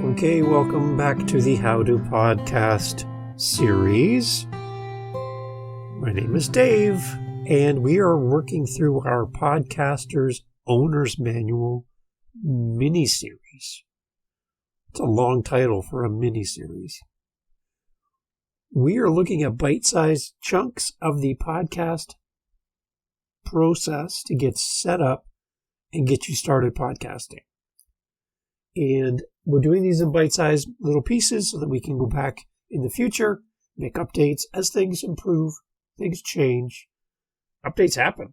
Okay, welcome back to the How To Podcast series. My name is Dave, and we are working through our Podcaster's Owner's Manual mini-series. It's a long title for a mini-series. We are looking at bite-sized chunks of the podcast process to get set up and get you started podcasting. And we're doing these in bite-sized little pieces so that we can go back in the future, make updates as things improve, things change. Updates happen,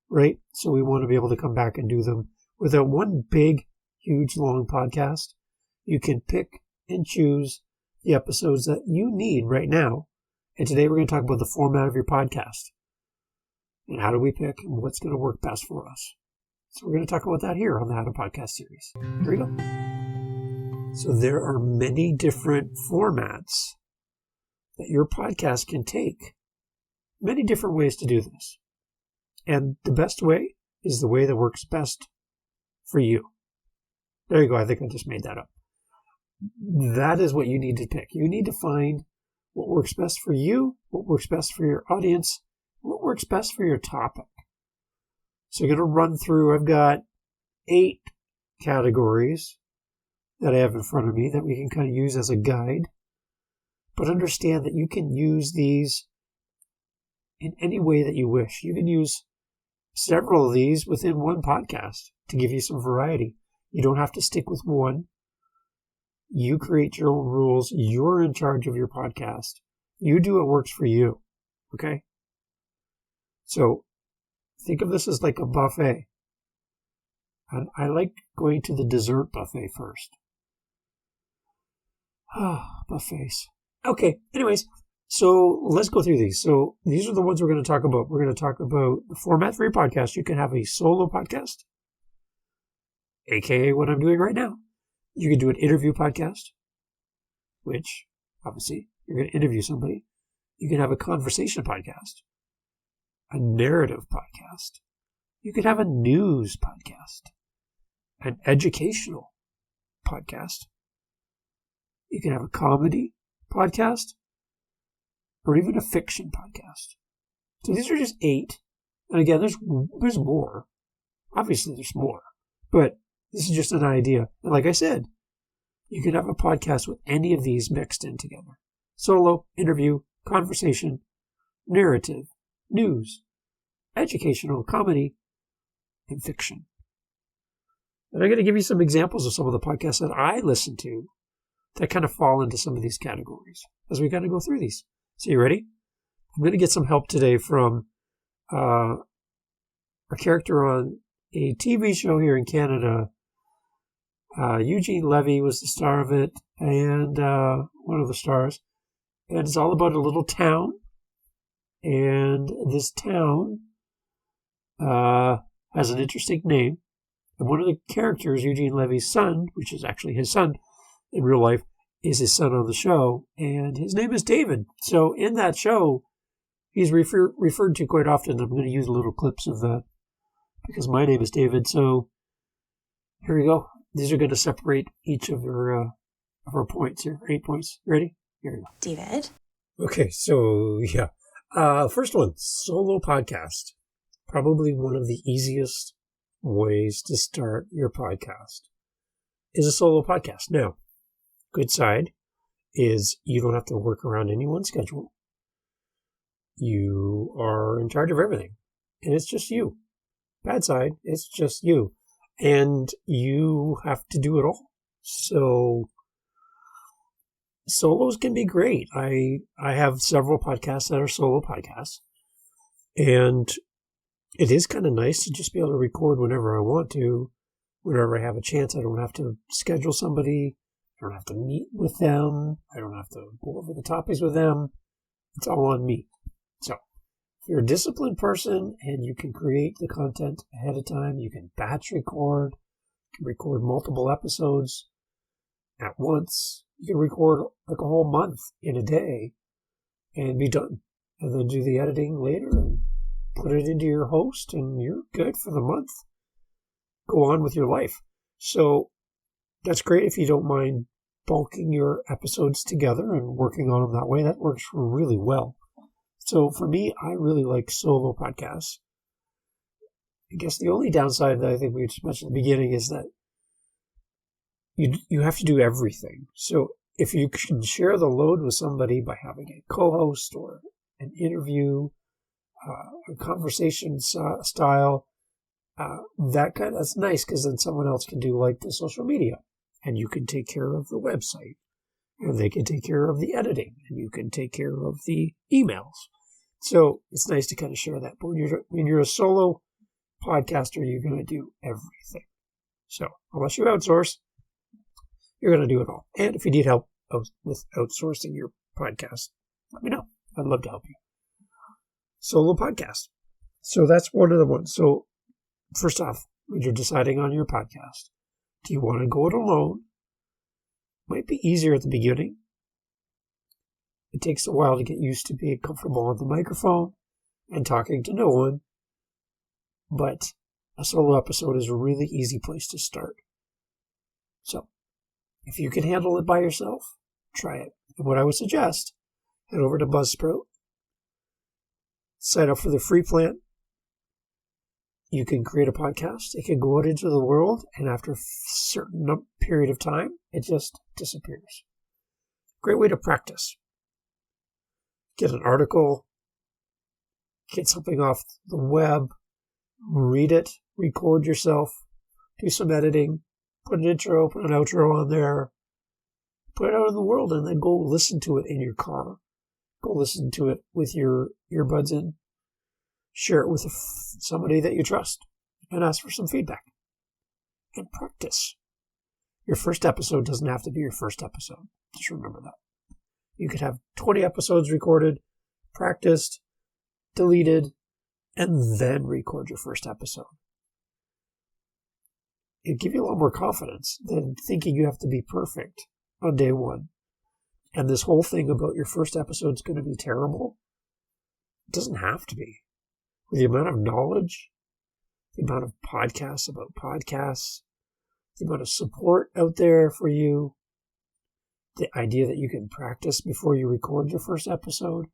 right? So we want to be able to come back and do them without one big, huge, long podcast. You can pick and choose the episodes that you need right now. And today we're going to talk about the format of your podcast. And how do we pick and what's going to work best for us. So we're going to talk about that here on the How To Podcast series. Here we go. So there are many different formats that your podcast can take. Many different ways to do this. And the best way is the way that works best for you. There you go. I think I just made that up. That is what you need to pick. You need to find what works best for you, what works best for your audience, what works best for your topic. So you're going to run through, I've got 8 categories that I have in front of me that we can kind of use as a guide. But understand that you can use these in any way that you wish. You can use several of these within one podcast to give you some variety. You don't have to stick with one. You create your own rules. You're in charge of your podcast. You do what works for you. Okay? So think of this as like a buffet. And I like going to the dessert buffet first. Buffets. Okay, anyways, so let's go through these. So these are the ones we're going to talk about. We're going to talk about the format for your podcast. You can have a solo podcast, aka what I'm doing right now. You can do an interview podcast, which obviously you're going to interview somebody. You can have a conversation podcast, a narrative podcast. You could have a news podcast, an educational podcast. You can have a comedy podcast, or even a fiction podcast. So these are just 8. And again, there's more. Obviously, there's more. But this is just an idea. And like I said, you can have a podcast with any of these mixed in together. Solo, interview, conversation, narrative, news, educational, comedy, and fiction. And I'm going to give you some examples of some of the podcasts that I listen to that kind of fall into some of these categories as we kind of go through these. So you ready? I'm going to get some help today from a character on a TV show here in Canada. Eugene Levy was the star of it, and one of the stars. And it's all about a little town. And this town has an interesting name. And one of the characters, Eugene Levy's son, which is actually his son in real life, is his son on the show. And his name is David. So in that show, he's referred to quite often. I'm going to use little clips of that because my name is David. So here we go. These are going to separate each of our points here. 8 points. Ready? Here we go. David. Okay, so yeah. First one, solo podcast. Probably one of the easiest ways to start your podcast is a solo podcast. Now, good side is you don't have to work around anyone's schedule. You are in charge of everything, and it's just you. Bad side, it's just you, and you have to do it all. So solos can be great. I have several podcasts that are solo podcasts, and it is kind of nice to just be able to record whenever I want to, whenever I have a chance. I don't have to schedule somebody. I don't have to meet with them. I don't have to go over the topics with them. It's all on me. So if you're a disciplined person and you can create the content ahead of time, you can batch record, you can record multiple episodes at once. You can record like a whole month in a day and be done. And then do the editing later and put it into your host and you're good for the month. Go on with your life. So that's great if you don't mind bulking your episodes together and working on them that way. That works really well. So for me, I really like solo podcasts. I guess the only downside that I think we just mentioned at the beginning is that you have to do everything. So if you can share the load with somebody by having a co-host or an interview, a conversation style, that's nice, because then someone else can do like the social media, and you can take care of the website, and they can take care of the editing, and you can take care of the emails. So it's nice to kind of share that. But when you're a solo podcaster, you're going to do everything. So unless you outsource, you're going to do it all. And if you need help with outsourcing your podcast, let me know. I'd love to help you. Solo podcast. So that's one of the ones. So first off, when you're deciding on your podcast, do you want to go it alone? Might be easier at the beginning. It takes a while to get used to being comfortable on the microphone and talking to no one. But a solo episode is a really easy place to start. So if you can handle it by yourself, try it. And what I would suggest, head over to Buzzsprout, sign up for the free plan. You can create a podcast. It can go out into the world, and after a certain period of time, it just disappears. Great way to practice. Get an article, get something off the web, read it, record yourself, do some editing, put an intro, put an outro on there, put it out in the world, and then go listen to it in your car. Go listen to it with your earbuds in. Share it with somebody that you trust and ask for some feedback. And practice. Your first episode doesn't have to be your first episode. Just remember that. You could have 20 episodes recorded, practiced, deleted, and then record your first episode. It'd give you a lot more confidence than thinking you have to be perfect on day one. And this whole thing about your first episode's going to be terrible, it doesn't have to be. With the amount of knowledge, the amount of podcasts about podcasts, the amount of support out there for you, the idea that you can practice before you record your first episode,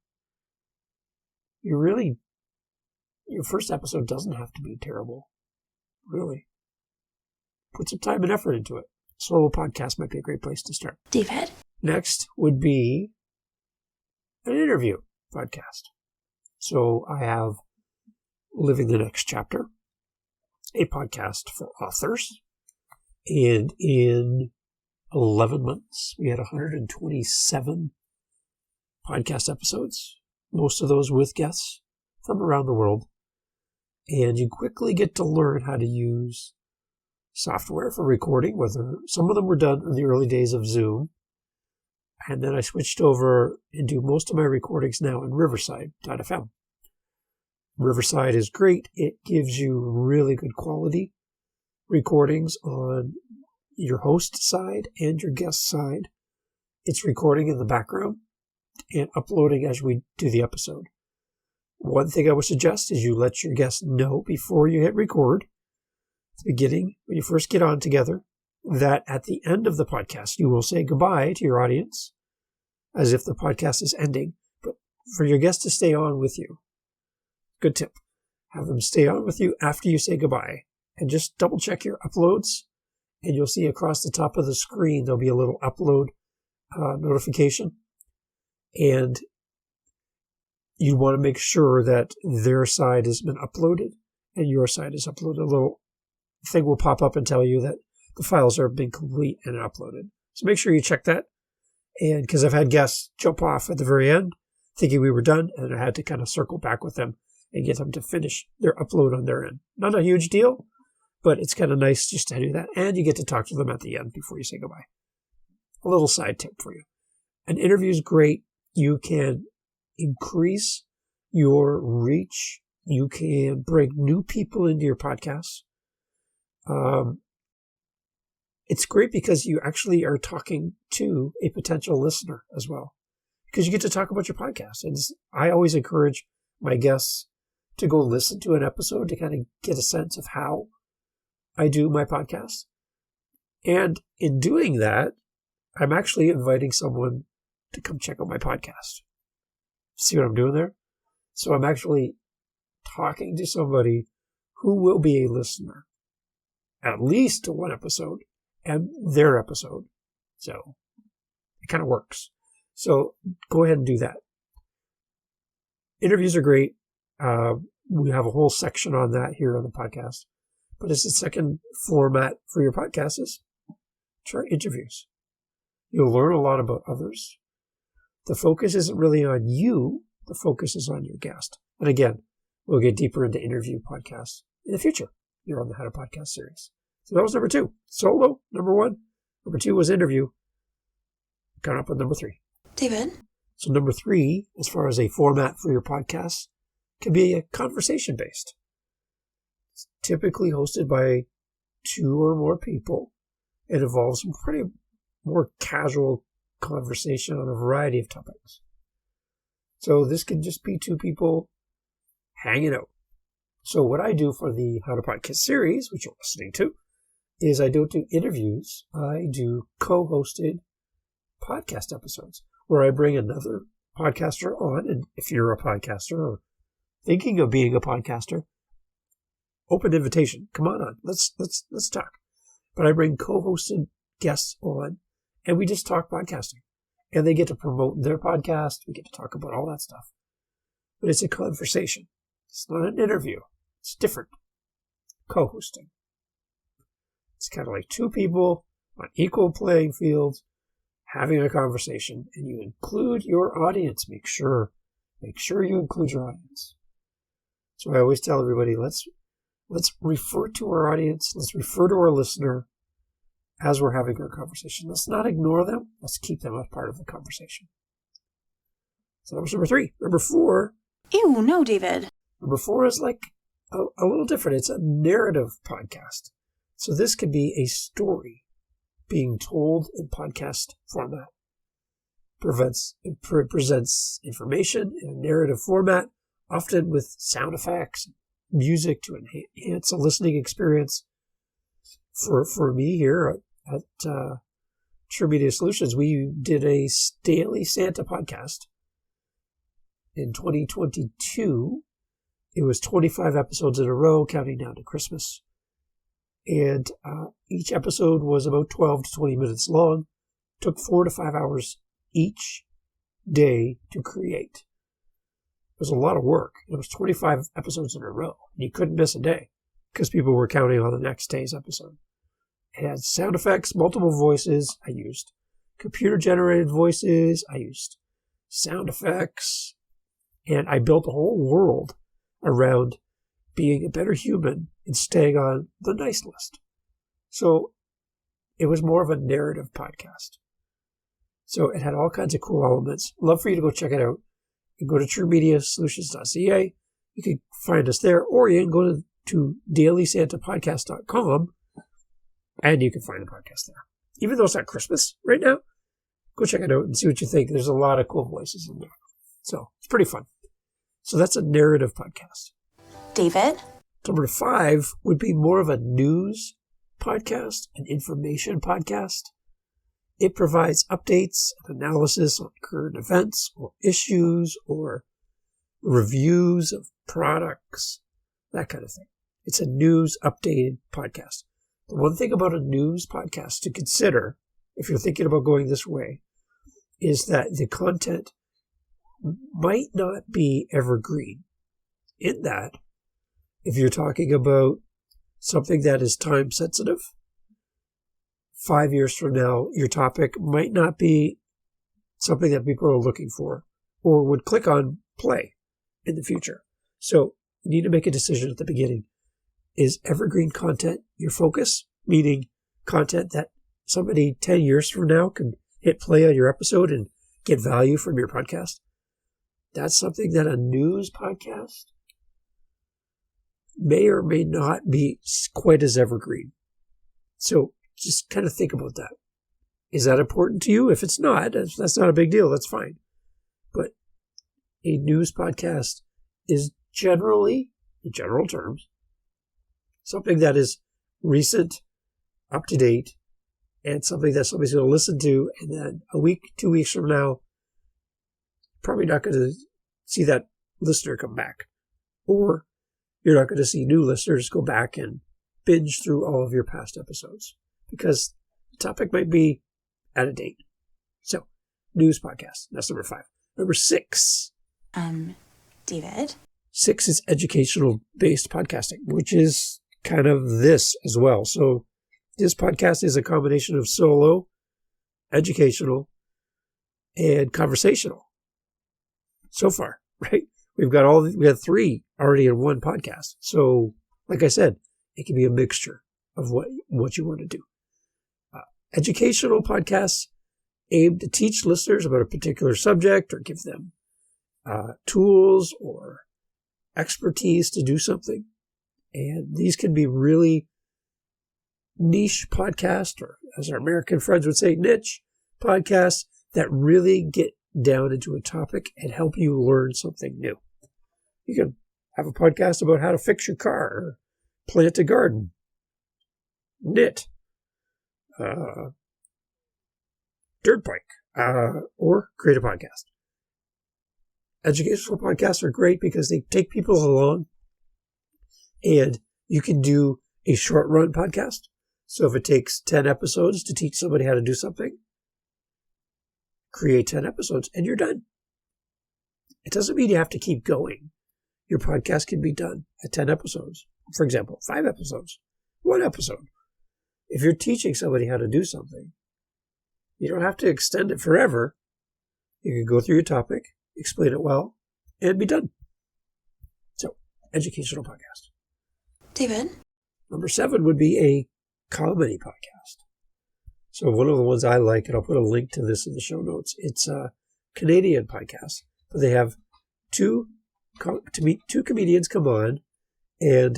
your first episode doesn't have to be terrible. Really. Put some time and effort into it. Solo podcast might be a great place to start. David? Next would be an interview podcast. So I have Living the Next Chapter, a podcast for authors. And in 11 months, we had 127 podcast episodes, most of those with guests from around the world. And you quickly get to learn how to use software for recording, whether some of them were done in the early days of Zoom. And then I switched over and do most of my recordings now in Riverside.fm. Riverside is great. It gives you really good quality recordings on your host side and your guest side. It's recording in the background and uploading as we do the episode. One thing I would suggest is you let your guests know before you hit record, at the beginning, when you first get on together, that at the end of the podcast, you will say goodbye to your audience as if the podcast is ending, but for your guests to stay on with you. Good tip. Have them stay on with you after you say goodbye, and just double check your uploads, and you'll see across the top of the screen there'll be a little upload notification, and you want to make sure that their side has been uploaded and your side is uploaded. A little thing will pop up and tell you that the files are being complete and uploaded. So make sure you check that. And because I've had guests jump off at the very end thinking we were done, and I had to kind of circle back with them and get them to finish their upload on their end. Not a huge deal, but it's kind of nice just to do that. And you get to talk to them at the end before you say goodbye. A little side tip for you. An interview is great. You can increase your reach. You can bring new people into your podcast. It's great because you actually are talking to a potential listener as well, because you get to talk about your podcast. And I always encourage my guests to go listen to an episode to kind of get a sense of how I do my podcast. And in doing that, I'm actually inviting someone to come check out my podcast. See what I'm doing there? So I'm actually talking to somebody who will be a listener, at least to one episode and their episode. So it kind of works. So go ahead and do that. Interviews are great. We have a whole section on that here on the podcast. But it's the second format for your podcast is try interviews. You'll learn a lot about others. The focus isn't really on you. The focus is on your guest. And again, we'll get deeper into interview podcasts in the future. You're on the How to Podcast series. So that was number 2. Solo, number 1. Number 2 was interview. Coming up with number 3. David? So number 3, as far as a format for your podcast, can be a conversation-based. It's typically hosted by 2 or more people. It involves some pretty more casual conversation on a variety of topics. So this can just be 2 people hanging out. So what I do for the How to Podcast series, which you're listening to, is I don't do interviews. I do co-hosted podcast episodes where I bring another podcaster on. And if you're a podcaster or thinking of being a podcaster, open invitation. Come on. Let's talk. But I bring co-hosted guests on and we just talk podcasting. And they get to promote their podcast. We get to talk about all that stuff. But it's a conversation. It's not an interview. It's different. Co-hosting. It's kind of like 2 people on equal playing fields having a conversation, and you include your audience. Make sure you include your audience. So I always tell everybody, let's refer to our audience. Let's refer to our listener as we're having our conversation. Let's not ignore them. Let's keep them as part of the conversation. So that was number 3. Number 4. Ew, no, David. Number 4 is like a little different. It's a narrative podcast. So this could be a story being told in podcast format. It presents information in a narrative format, often with sound effects, music to enhance a listening experience. For me here at True Media Solutions, we did a daily Santa podcast in 2022. It was 25 episodes in a row, counting down to Christmas. And each episode was about 12 to 20 minutes long. Took 4 to 5 hours each day to create. It was a lot of work. It was 25 episodes in a row. And you couldn't miss a day because people were counting on the next day's episode. It had sound effects, multiple voices. I used computer-generated voices. I used sound effects. And I built a whole world around being a better human and staying on the nice list. So it was more of a narrative podcast. So it had all kinds of cool elements. Love for you to go check it out. You can go to truemediasolutions.ca. You can find us there, or you can go to dailysantapodcast.com and you can find the podcast there. Even though it's not Christmas right now, go check it out and see what you think. There's a lot of cool voices in there. So it's pretty fun. So that's a narrative podcast. David? Number 5 would be more of a news podcast, an information podcast. It provides updates and analysis on current events or issues or reviews of products, that kind of thing. It's a news updated podcast. The one thing about a news podcast to consider, if you're thinking about going this way, is that the content might not be evergreen. In that, if you're talking about something that is time sensitive, 5 years from now, your topic might not be something that people are looking for or would click on play in the future. So you need to make a decision at the beginning. Is evergreen content your focus? Meaning content that somebody 10 years from now can hit play on your episode and get value from your podcast? That's something that a news podcast may or may not be quite as evergreen. So just kind of think about that. Is that important to you? If it's not, that's not a big deal. That's fine. But a news podcast is generally, in general terms, something that is recent, up to date, and something that somebody's going to listen to, and then a week, 2 weeks from now, probably not going to see that listener come back. Or you're not going to see new listeners go back and binge through all of your past episodes because the topic might be out of date. So, news podcast. That's number 5. Number 6. David? 6 is educational-based podcasting, which is kind of this as well. So, this podcast is a combination of solo, educational, and conversational. So far, right? We had 3 already in one podcast. So, like I said, it can be a mixture of what you want to do. Educational podcasts aim to teach listeners about a particular subject or give them tools or expertise to do something. And these can be really niche podcasts, or as our American friends would say, niche podcasts that really get down into a topic and help you learn something new. You can have a podcast about how to fix your car, or plant a garden, knit, dirt bike, or create a podcast. Educational podcasts are great because they take people along, and you can do a short run podcast. So if it takes 10 episodes to teach somebody how to do something, create 10 episodes and you're done. It doesn't mean you have to keep going. Your podcast can be done at 10 episodes. For example, 5 episodes, 1 episode. If you're teaching somebody how to do something, you don't have to extend it forever. You can go through your topic, explain it well, and be done. So, educational podcast. David? Number 7 would be a comedy podcast. So one of the ones I like, and I'll put a link to this in the show notes, it's a Canadian podcast, but they have two comedians come on, and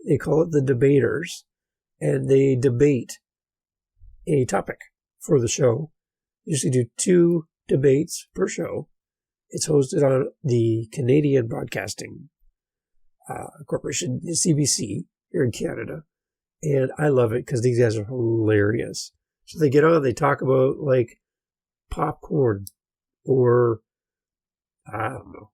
they call it the Debaters, and they debate a topic for the show. They usually do 2 debates per show. It's hosted on the Canadian Broadcasting Corporation, the CBC, here in Canada. And I love it because these guys are hilarious. So they get on, they talk about like popcorn or, I don't know,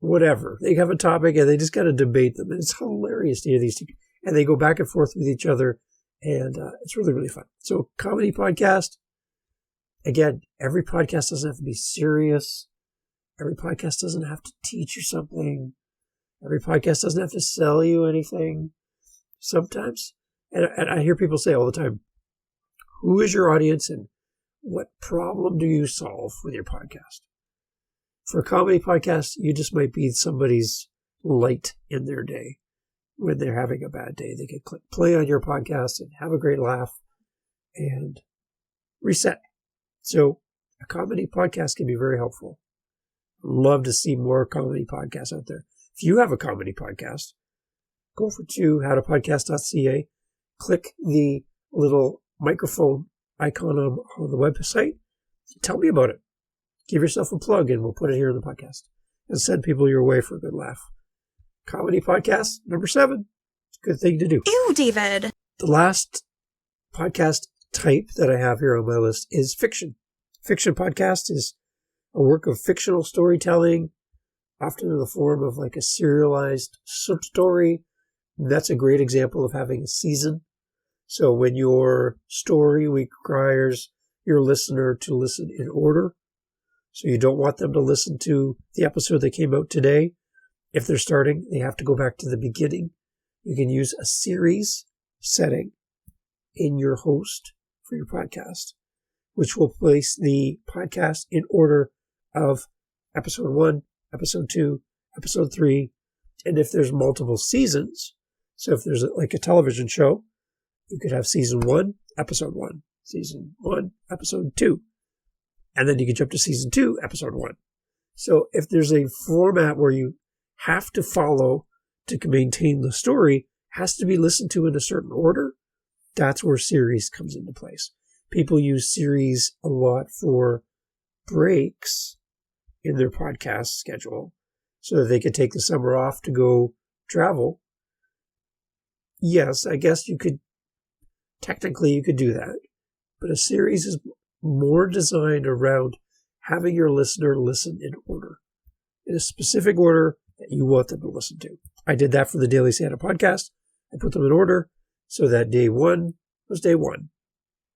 whatever. They have a topic and they just got to debate them. And it's hilarious to hear these two. And they go back and forth with each other. And it's really, really fun. So comedy podcast. Again, every podcast doesn't have to be serious. Every podcast doesn't have to teach you something. Every podcast doesn't have to sell you anything. Sometimes, and I hear people say all the time, who is your audience and what problem do you solve with your podcast? For a comedy podcast, you just might be somebody's light in their day. When they're having a bad day, they can click play on your podcast and have a great laugh and reset. So a comedy podcast can be very helpful. Love to see more comedy podcasts out there. If you have a comedy podcast, go to howtopodcast.ca, click the little microphone icon on the website. Tell me about it. Give yourself a plug and we'll put it here in the podcast and send people your way for a good laugh. Comedy podcast, number 7. It's a good thing to do. Ew, David. The last podcast type that I have here on my list is fiction. Fiction podcast is a work of fictional storytelling, often in the form of like a serialized story. That's a great example of having a season. So when your story requires your listener to listen in order, so you don't want them to listen to the episode that came out today. If they're starting, they have to go back to the beginning. You can use a series setting in your host for your podcast, which will place the podcast in order of episode 1, episode 2, episode 3. And if there's multiple seasons, so if there's like a television show, you could have season 1, episode 1, season 1, episode 2. And then you can jump to season 2, episode 1. So if there's a format where you have to follow to maintain the story, has to be listened to in a certain order, that's where series comes into place. People use series a lot for breaks in their podcast schedule so that they could take the summer off to go travel. Yes, I guess you could technically you could do that. But a series is more designed around having your listener listen in order, in a specific order that you want them to listen to. I did that for the Daily Santa podcast. I put them in order so that day one was day one.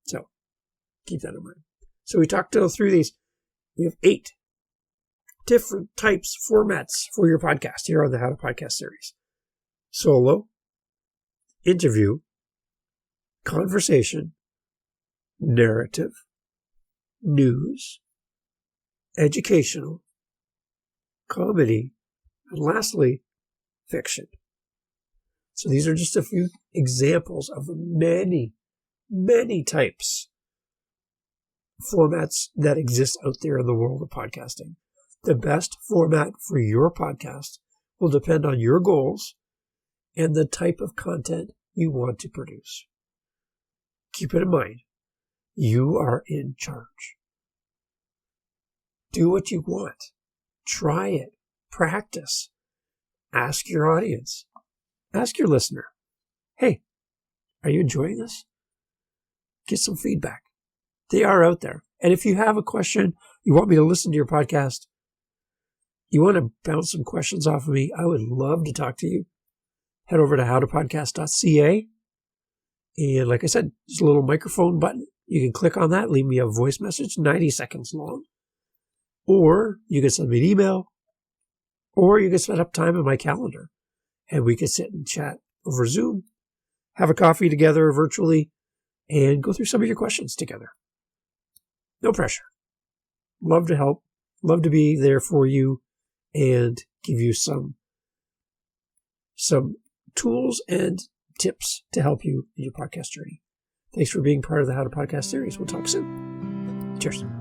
So keep that in mind. So we talked through these. We have 8 different types, formats for your podcast here on the How to Podcast series. Solo, interview, conversation, narrative, news, educational, comedy, and lastly, fiction. So these are just a few examples of the many, many types, formats that exist out there in the world of podcasting. The best format for your podcast will depend on your goals and the type of content you want to produce. Keep it in mind, you are in charge. Do what you want. Try it. Practice. Ask your audience. Ask your listener, hey, are you enjoying this? Get some feedback. They are out there. And if you have a question, you want me to listen to your podcast, you want to bounce some questions off of me, I would love to talk to you. Head over to howtopodcast.ca. And like I said, there's a little microphone button. You can click on that, leave me a voice message, 90 seconds long. Or you can send me an email. Or you can set up time in my calendar. And we can sit and chat over Zoom, have a coffee together virtually, and go through some of your questions together. No pressure. Love to help. Love to be there for you and give you some tools and tips to help you in your podcast journey. Thanks for being part of the How to Podcast series. We'll talk soon. Cheers.